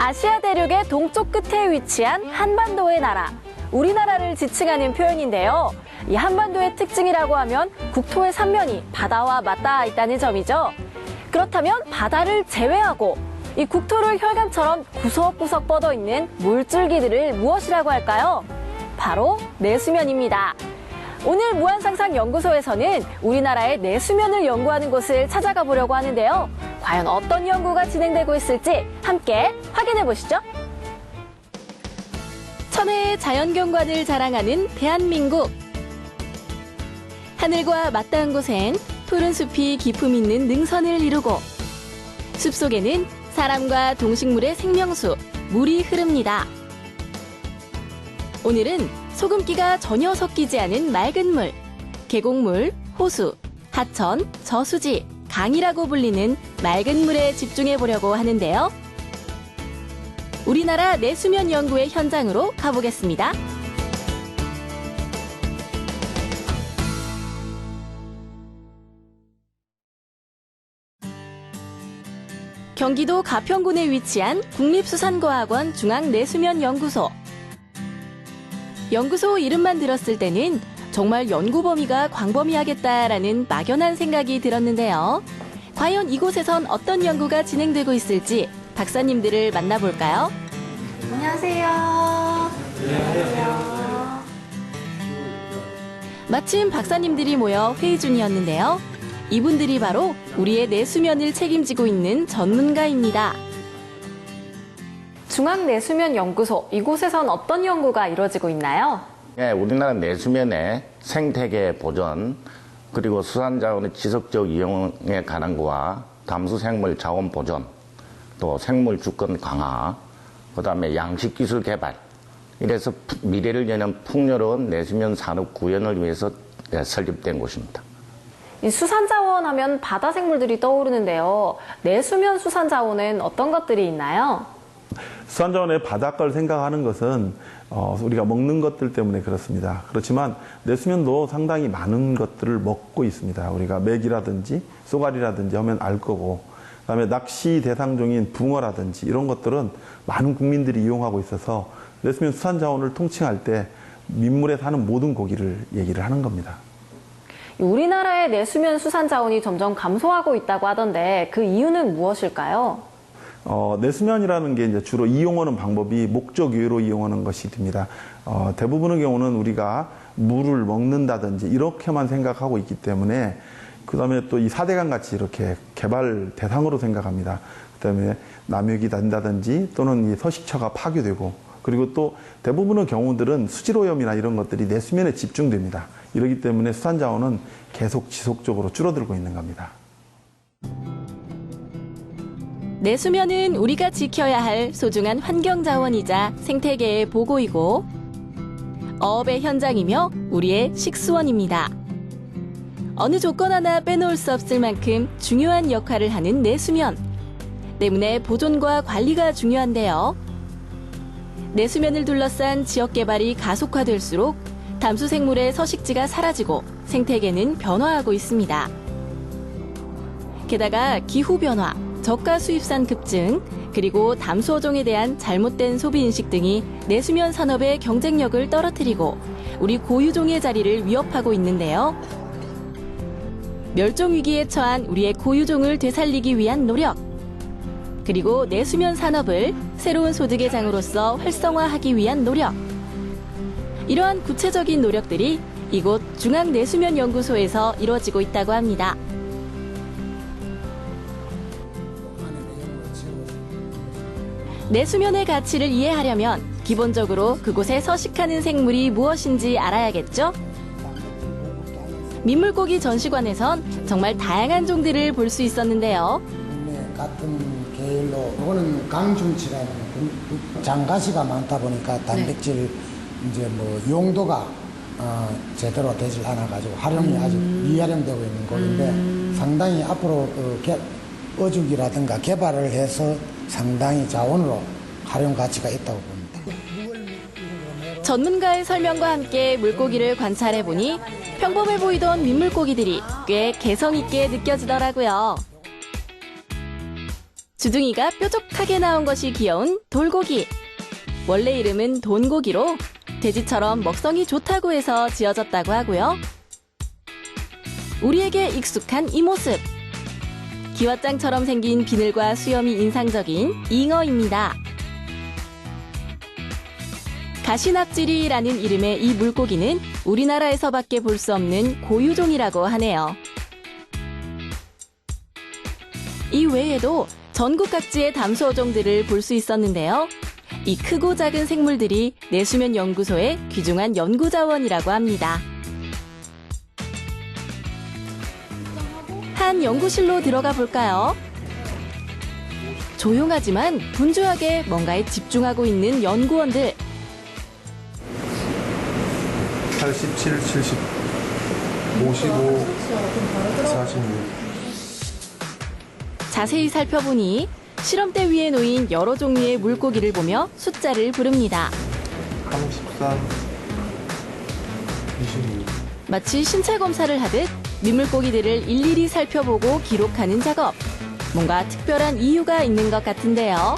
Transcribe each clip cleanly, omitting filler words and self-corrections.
아시아 대륙의 동쪽 끝에 위치한 한반도의 나라, 우리나라를 지칭하는 표현인데요. 이 한반도의 특징이라고 하면 국토의 3면이 바다와 맞닿아 있다는 점이죠. 그렇다면 바다를 제외하고 이 국토를 혈관처럼 구석구석 뻗어 있는 물줄기들을 무엇이라고 할까요? 바로 내수면입니다. 오늘 무한상상연구소에서는 우리나라의 내수면을 연구하는 곳을 찾아가 보려고 하는데요. 과연 어떤 연구가 진행되고 있을지 함께 확인해 보시죠. 천혜의 자연경관을 자랑하는 대한민국. 하늘과 맞닿은 곳엔 푸른 숲이 기품 있는 능선을 이루고 숲속에는 사람과 동식물의 생명수, 물이 흐릅니다. 오늘은 소금기가 전혀 섞이지 않은 맑은 물, 계곡물, 호수, 하천, 저수지, 강이라고 불리는 맑은 물에 집중해 보려고 하는데요. 우리나라 내수면 연구의 현장으로 가보겠습니다. 경기도 가평군에 위치한 국립수산과학원 중앙내수면연구소. 연구소 이름만 들었을 때는 정말 연구 범위가 광범위하겠다라는 막연한 생각이 들었는데요. 과연 이곳에선 어떤 연구가 진행되고 있을지 박사님들을 만나볼까요? 안녕하세요. 안녕하세요. 마침 박사님들이 모여 회의 중이었는데요. 이분들이 바로 우리의 내수면을 책임지고 있는 전문가입니다. 중앙내수면연구소, 이곳에선 어떤 연구가 이루어지고 있나요? 네, 우리나라 내수면의 생태계 보전, 그리고 수산자원의 지속적 이용에 관한 거와 담수생물 자원 보존, 또 생물 주권 강화, 그다음에 양식기술 개발, 이래서 미래를 여는 풍요로운 내수면 산업 구현을 위해서 설립된 곳입니다. 이 수산자원 하면 바다 생물들이 떠오르는데요. 내수면 수산자원은 어떤 것들이 있나요? 수산자원의 바닷가를 생각하는 것은 우리가 먹는 것들 때문에 그렇습니다. 그렇지만 내수면도 상당히 많은 것들을 먹고 있습니다. 우리가 맥이라든지 쏘가리라든지 하면 알 거고, 그다음에 낚시 대상종인 붕어라든지 이런 것들은 많은 국민들이 이용하고 있어서 내수면 수산자원을 통칭할 때 민물에 사는 모든 고기를 얘기를 하는 겁니다. 우리나라의 내수면 수산자원이 점점 감소하고 있다고 하던데 그 이유는 무엇일까요? 내수면이라는 게 이제 주로 이용하는 방법이 목적 외로 이용하는 것이 됩니다. 대부분의 경우는 우리가 물을 먹는다든지 이렇게만 생각하고 있기 때문에, 그 다음에 또 이 사대강 같이 이렇게 개발 대상으로 생각합니다. 그 다음에 남획이 된다든지 또는 이 서식처가 파괴되고, 그리고 또 대부분의 경우들은 수질오염이나 이런 것들이 내수면에 집중됩니다. 이렇기 때문에 수산자원은 계속 지속적으로 줄어들고 있는 겁니다. 내수면은 우리가 지켜야 할 소중한 환경자원이자 생태계의 보고이고 어업의 현장이며 우리의 식수원입니다. 어느 조건 하나 빼놓을 수 없을 만큼 중요한 역할을 하는 내수면. 때문에 보존과 관리가 중요한데요. 내수면을 둘러싼 지역개발이 가속화될수록 담수생물의 서식지가 사라지고 생태계는 변화하고 있습니다. 게다가 기후변화, 저가 수입산 급증, 그리고 담수어종에 대한 잘못된 소비인식 등이 내수면 산업의 경쟁력을 떨어뜨리고 우리 고유종의 자리를 위협하고 있는데요. 멸종위기에 처한 우리의 고유종을 되살리기 위한 노력, 그리고 내수면 산업을 새로운 소득의 장으로서 활성화하기 위한 노력. 이러한 구체적인 노력들이 이곳 중앙내수면연구소에서 이루어지고 있다고 합니다. 내수면의 가치를 이해하려면 기본적으로 그곳에 서식하는 생물이 무엇인지 알아야겠죠? 민물고기 전시관에선 정말 다양한 종들을 볼 수 있었는데요. 같은 계열로 이거는 강중치라는 장가시가 많다 보니까 단백질 이제 뭐 용도가 제대로 되질 않아 가지고 활용이 아직 미활용되고 있는 고기인데 상당히 앞으로 어죽이라든가 개발을 해서 상당히 자원으로 활용 가치가 있다고 봅니다. 전문가의 설명과 함께 물고기를 관찰해 보니 평범해 보이던 민물고기들이 꽤 개성 있게 느껴지더라고요. 주둥이가 뾰족하게 나온 것이 귀여운 돌고기. 원래 이름은 돈고기로 돼지처럼 먹성이 좋다고 해서 지어졌다고 하고요. 우리에게 익숙한 이 모습. 기왓장처럼 생긴 비늘과 수염이 인상적인 잉어입니다. 가시납지리라는 이름의 이 물고기는 우리나라에서밖에 볼 수 없는 고유종이라고 하네요. 이 외에도 전국 각지의 담수어종들을 볼 수 있었는데요. 이 크고 작은 생물들이 내수면 연구소의 귀중한 연구자원이라고 합니다. 한 연구실로 들어가 볼까요? 조용하지만 분주하게 뭔가에 집중하고 있는 연구원들. 87, 70, 55, 46. 자세히 살펴보니 실험대 위에 놓인 여러 종류의 물고기를 보며 숫자를 부릅니다. 34, 26. 마치 신체 검사를 하듯 민물고기들을 일일이 살펴보고 기록하는 작업. 뭔가 특별한 이유가 있는 것 같은데요.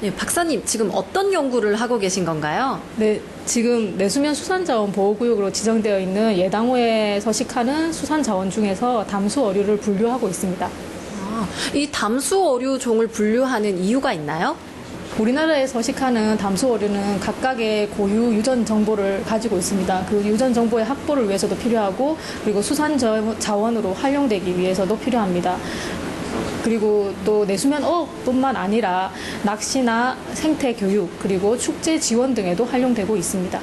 네, 박사님, 지금 어떤 연구를 하고 계신 건가요? 네, 지금 내수면 수산자원 보호구역으로 지정되어 있는 예당호에 서식하는 수산자원 중에서 담수어류를 분류하고 있습니다. 이 담수어류 종을 분류하는 이유가 있나요? 우리나라에 서식하는 담수어류는 각각의 고유 유전 정보를 가지고 있습니다. 그 유전 정보의 확보를 위해서도 필요하고 그리고 수산자원으로 활용되기 위해서도 필요합니다. 그리고 또 내수면 어업뿐만 아니라 낚시나 생태 교육 그리고 축제 지원 등에도 활용되고 있습니다.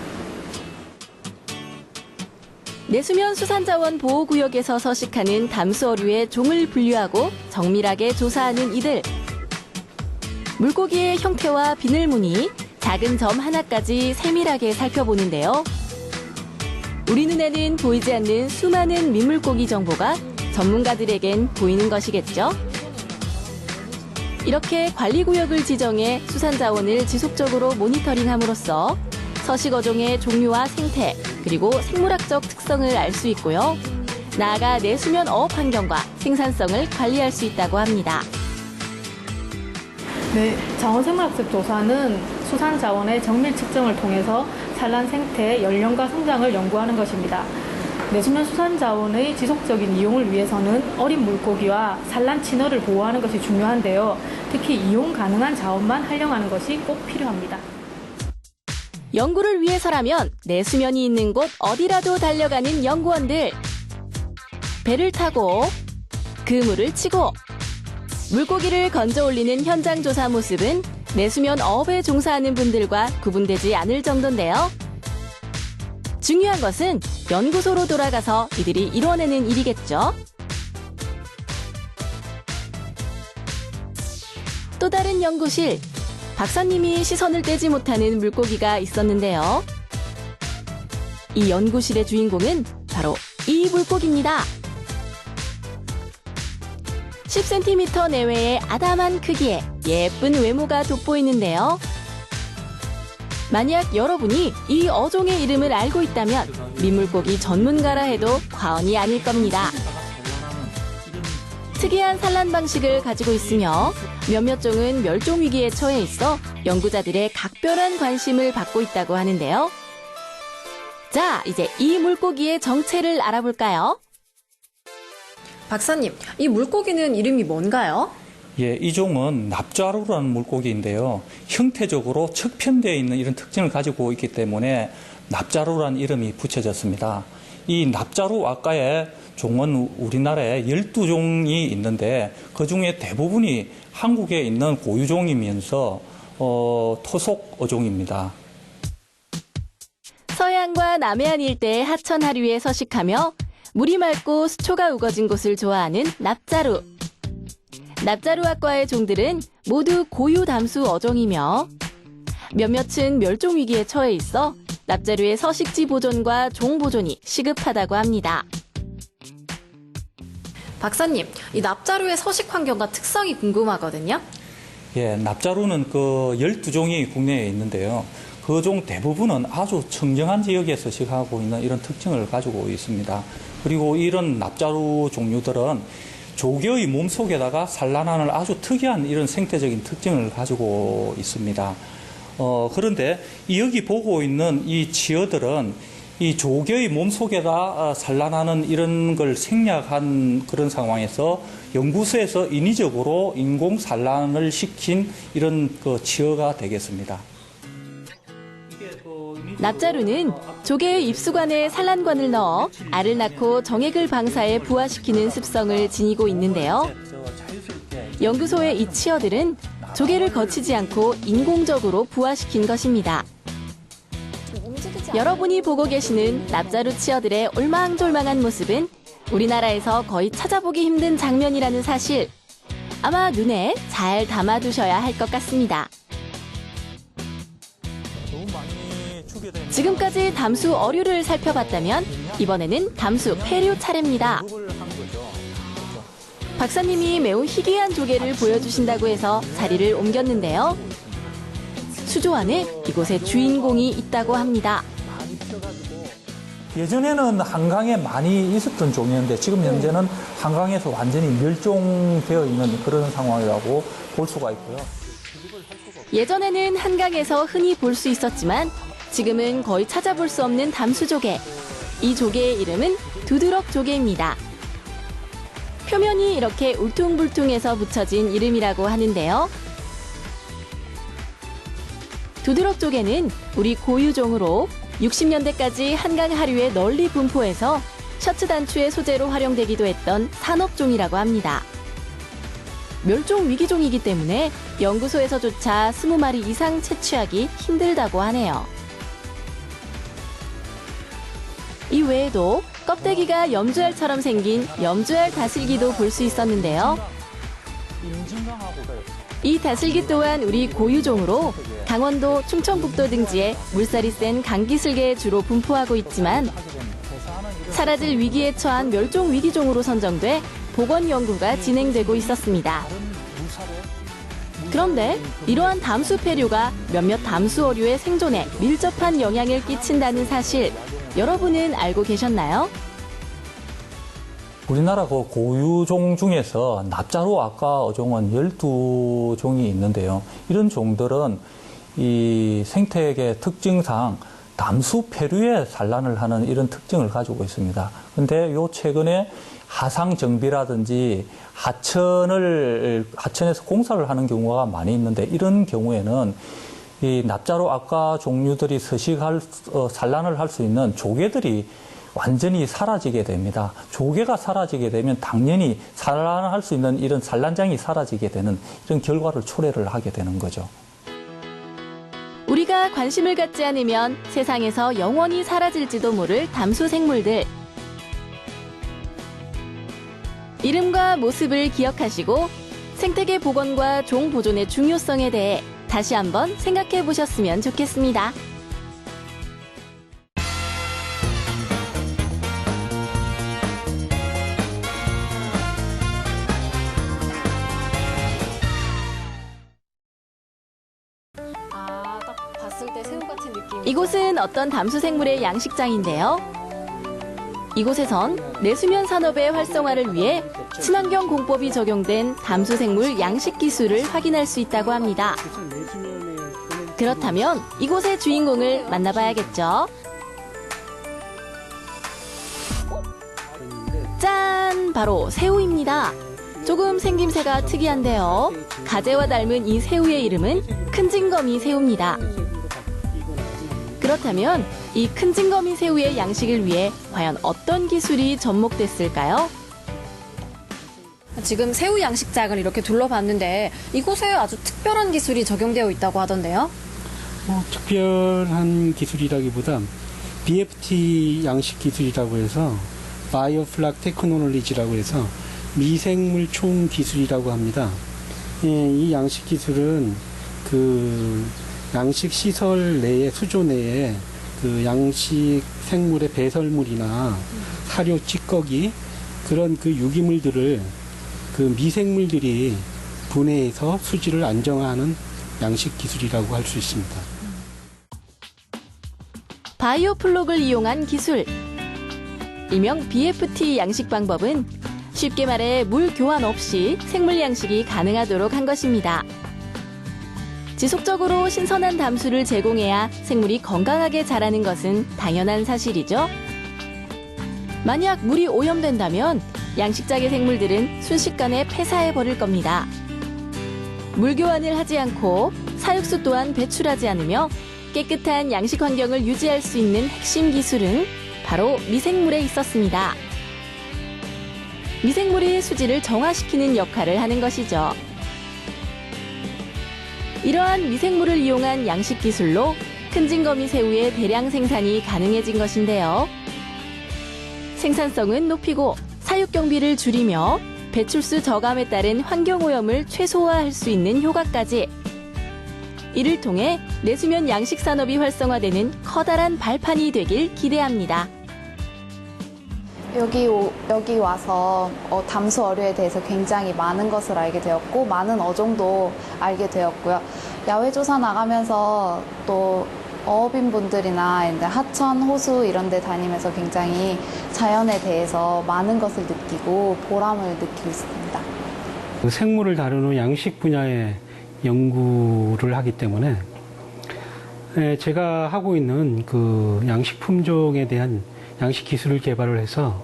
내수면 수산자원 보호구역에서 서식하는 담수어류의 종을 분류하고 정밀하게 조사하는 이들. 물고기의 형태와 비늘무늬, 작은 점 하나까지 세밀하게 살펴보는데요. 우리 눈에는 보이지 않는 수많은 민물고기 정보가 전문가들에겐 보이는 것이겠죠. 이렇게 관리구역을 지정해 수산자원을 지속적으로 모니터링함으로써 서식어종의 종류와 생태, 그리고 생물학적 특성을 알 수 있고요. 나아가 내수면 어업 환경과 생산성을 관리할 수 있다고 합니다. 네, 자원생물학적 조사는 수산자원의 정밀 측정을 통해서 산란 생태, 연령과 성장을 연구하는 것입니다. 내수면 수산자원의 지속적인 이용을 위해서는 어린 물고기와 산란 친어를 보호하는 것이 중요한데요. 특히 이용 가능한 자원만 활용하는 것이 꼭 필요합니다. 연구를 위해서라면 내수면이 있는 곳 어디라도 달려가는 연구원들. 배를 타고 그물을 치고 물고기를 건져 올리는 현장 조사 모습은 내수면 어업에 종사하는 분들과 구분되지 않을 정도인데요. 중요한 것은 연구소로 돌아가서 이들이 이뤄내는 일이겠죠. 또 다른 연구실. 박사님이 시선을 떼지 못하는 물고기가 있었는데요. 이 연구실의 주인공은 바로 이 물고기입니다. 10cm 내외의 아담한 크기에 예쁜 외모가 돋보이는데요. 만약 여러분이 이 어종의 이름을 알고 있다면 민물고기 전문가라 해도 과언이 아닐 겁니다. 특이한 산란 방식을 가지고 있으며 몇몇 종은 멸종 위기에 처해 있어 연구자들의 각별한 관심을 받고 있다고 하는데요. 자, 이제 이 물고기의 정체를 알아볼까요? 박사님, 이 물고기는 이름이 뭔가요? 예, 이 종은 납자루라는 물고기인데요. 형태적으로 측편되어 있는 이런 특징을 가지고 있기 때문에 납자루라는 이름이 붙여졌습니다. 이 납자루 아까의 종은 우리나라에 12종이 있는데 그중에 대부분이 한국에 있는 고유종이면서 토속 어종입니다. 서해안과 남해안 일대의 하천 하류에 서식하며 물이 맑고 수초가 우거진 곳을 좋아하는 납자루. 납자루학과의 종들은 모두 고유 담수 어종이며 몇몇은 멸종 위기에 처해 있어 납자루의 서식지 보존과 종 보존이 시급하다고 합니다. 박사님, 이 납자루의 서식 환경과 특성이 궁금하거든요. 예, 납자루는 그 12종이 국내에 있는데요. 그 종 대부분은 아주 청정한 지역에 서식하고 있는 이런 특징을 가지고 있습니다. 그리고 이런 납자루 종류들은 조개의 몸속에다가 산란하는 아주 특이한 이런 생태적인 특징을 가지고 있습니다. 그런데 여기 보고 있는 이 치어들은 이 조개의 몸속에다 산란하는 이런 걸 생략한 그런 상황에서 연구소에서 인위적으로 인공 산란을 시킨 이런 그 치어가 되겠습니다. 납자루는 조개의 입수관에 산란관을 넣어 알을 낳고 정액을 방사해 부화시키는 습성을 지니고 있는데요. 연구소의 이 치어들은 조개를 거치지 않고 인공적으로 부화시킨 것입니다. 여러분이 보고 계시는 납자루 치어들의 올망졸망한 모습은 우리나라에서 거의 찾아보기 힘든 장면이라는 사실, 아마 눈에 잘 담아두셔야 할 것 같습니다. 지금까지 담수 어류를 살펴봤다면 이번에는 담수 폐류 차례입니다. 박사님이 매우 희귀한 조개를 보여주신다고 해서 자리를 옮겼는데요. 수조 안에 이곳에 주인공이 있다고 합니다. 예전에는 한강에 많이 있었던 종이었는데 지금 현재는 한강에서 완전히 멸종되어 있는 그런 상황이라고 볼 수가 있고요. 예전에는 한강에서 흔히 볼 수 있었지만 지금은 거의 찾아볼 수 없는 담수조개. 이 조개의 이름은 두드럭 조개입니다. 표면이 이렇게 울퉁불퉁해서 붙여진 이름이라고 하는데요. 두드럭 조개는 우리 고유종으로 60년대까지 한강 하류에 널리 분포해서 셔츠 단추의 소재로 활용되기도 했던 산업종이라고 합니다. 멸종 위기종이기 때문에 연구소에서조차 20마리 이상 채취하기 힘들다고 하네요. 이 외에도 껍데기가 염주알처럼 생긴 염주알 다슬기도 볼 수 있었는데요. 이 다슬기 또한 우리 고유종으로 강원도, 충청북도 등지에 물살이 센 강기슭에 주로 분포하고 있지만 사라질 위기에 처한 멸종 위기종으로 선정돼 복원 연구가 진행되고 있었습니다. 그런데 이러한 담수 폐류가 몇몇 담수 어류의 생존에 밀접한 영향을 끼친다는 사실, 여러분은 알고 계셨나요? 우리나라 그 고유종 중에서 납자루 아까 어종은 12종이 있는데요. 이런 종들은 이 생태계 특징상 담수 폐류에 산란을 하는 이런 특징을 가지고 있습니다. 근데 요 최근에 하상 정비라든지 하천에서 공사를 하는 경우가 많이 있는데 이런 경우에는 이 납자루 아까 종류들이 산란을 할 수 있는 조개들이 완전히 사라지게 됩니다. 조개가 사라지게 되면 당연히 산란할 수 있는 이런 산란장이 사라지게 되는 이런 결과를 초래를 하게 되는 거죠. 우리가 관심을 갖지 않으면 세상에서 영원히 사라질지도 모를 담수 생물들. 이름과 모습을 기억하시고 생태계 복원과 종 보존의 중요성에 대해 다시 한번 생각해 보셨으면 좋겠습니다. 딱 봤을 때 새우 같은 느낌. 이곳은 어떤 담수 생물의 양식장인데요. 이곳에선 내수면 산업의 활성화를 위해 친환경 공법이 적용된 담수 생물 양식 기술을 확인할 수 있다고 합니다. 그렇다면 이곳의 주인공을 만나봐야겠죠. 짠! 바로 새우입니다. 조금 생김새가 특이한데요. 가재와 닮은 이 새우의 이름은 큰징거미 새우입니다. 그렇다면 이 큰징거미 새우의 양식을 위해 과연 어떤 기술이 접목됐을까요? 지금 새우 양식장을 이렇게 둘러봤는데 이곳에 아주 특별한 기술이 적용되어 있다고 하던데요. 특별한 기술이라기보다 BFT 양식 기술이라고 해서 바이오플락 테크놀로지라고 해서 미생물 총 기술이라고 합니다. 이 양식 기술은 그 양식 시설 내에 수조 내에 그 양식 생물의 배설물이나 사료 찌꺼기 그런 그 유기물들을 그 미생물들이 분해해서 수질을 안정화하는 양식 기술이라고 할 수 있습니다. 바이오플록을 이용한 기술. 일명 BFT 양식 방법은 쉽게 말해 물 교환 없이 생물 양식이 가능하도록 한 것입니다. 지속적으로 신선한 담수를 제공해야 생물이 건강하게 자라는 것은 당연한 사실이죠. 만약 물이 오염된다면 양식장의 생물들은 순식간에 폐사해버릴 겁니다. 물 교환을 하지 않고 사육수 또한 배출하지 않으며 깨끗한 양식 환경을 유지할 수 있는 핵심 기술은 바로 미생물에 있었습니다. 미생물이 수질을 정화시키는 역할을 하는 것이죠. 이러한 미생물을 이용한 양식 기술로 큰징거미 새우의 대량 생산이 가능해진 것인데요. 생산성은 높이고 사육 경비를 줄이며 배출수 저감에 따른 환경오염을 최소화할 수 있는 효과까지. 이를 통해 내수면 양식 산업이 활성화되는 커다란 발판이 되길 기대합니다. 여기 와서 담수 어류에 대해서 굉장히 많은 것을 알게 되었고 많은 어종도 알게 되었고요. 야외 조사 나가면서 또 어업인분들이나 하천, 호수 이런 데 다니면서 굉장히 자연에 대해서 많은 것을 느끼고 보람을 느끼고 있습니다. 생물을 다루는 양식 분야의 연구를 하기 때문에 제가 하고 있는 그 양식 품종에 대한 양식 기술을 개발을 해서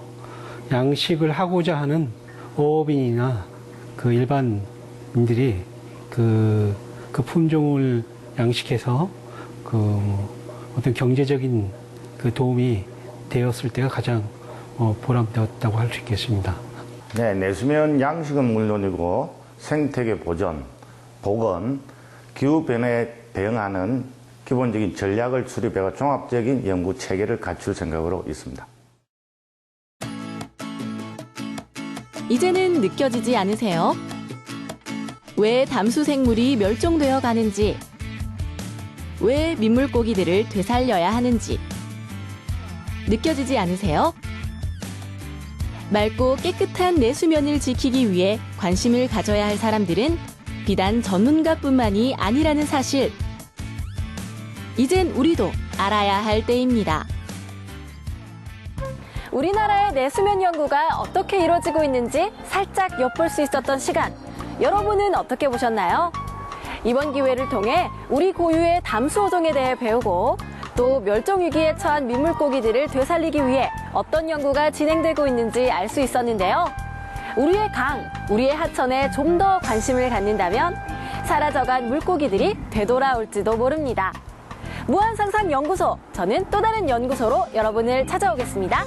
양식을 하고자 하는 어업인이나 그 일반인들이 그 품종을 양식해서 그 어떤 경제적인 그 도움이 되었을 때가 가장 보람되었다고 할 수 있겠습니다. 네, 내수면 양식은 물론이고 생태계 보전, 복원, 기후변화에 대응하는 기본적인 전략을 수립해가 종합적인 연구 체계를 갖출 생각으로 있습니다. 이제는 느껴지지 않으세요? 왜 담수 생물이 멸종되어 가는지, 왜 민물고기들을 되살려야 하는지 느껴지지 않으세요? 맑고 깨끗한 내수면을 지키기 위해 관심을 가져야 할 사람들은 비단 전문가뿐만이 아니라는 사실. 이젠 우리도 알아야 할 때입니다. 우리나라의 내수면 연구가 어떻게 이루어지고 있는지 살짝 엿볼 수 있었던 시간. 여러분은 어떻게 보셨나요? 이번 기회를 통해 우리 고유의 담수어종에 대해 배우고 또 멸종위기에 처한 민물고기들을 되살리기 위해 어떤 연구가 진행되고 있는지 알 수 있었는데요. 우리의 강, 우리의 하천에 좀 더 관심을 갖는다면 사라져간 물고기들이 되돌아올지도 모릅니다. 무한상상연구소, 저는 또 다른 연구소로 여러분을 찾아오겠습니다.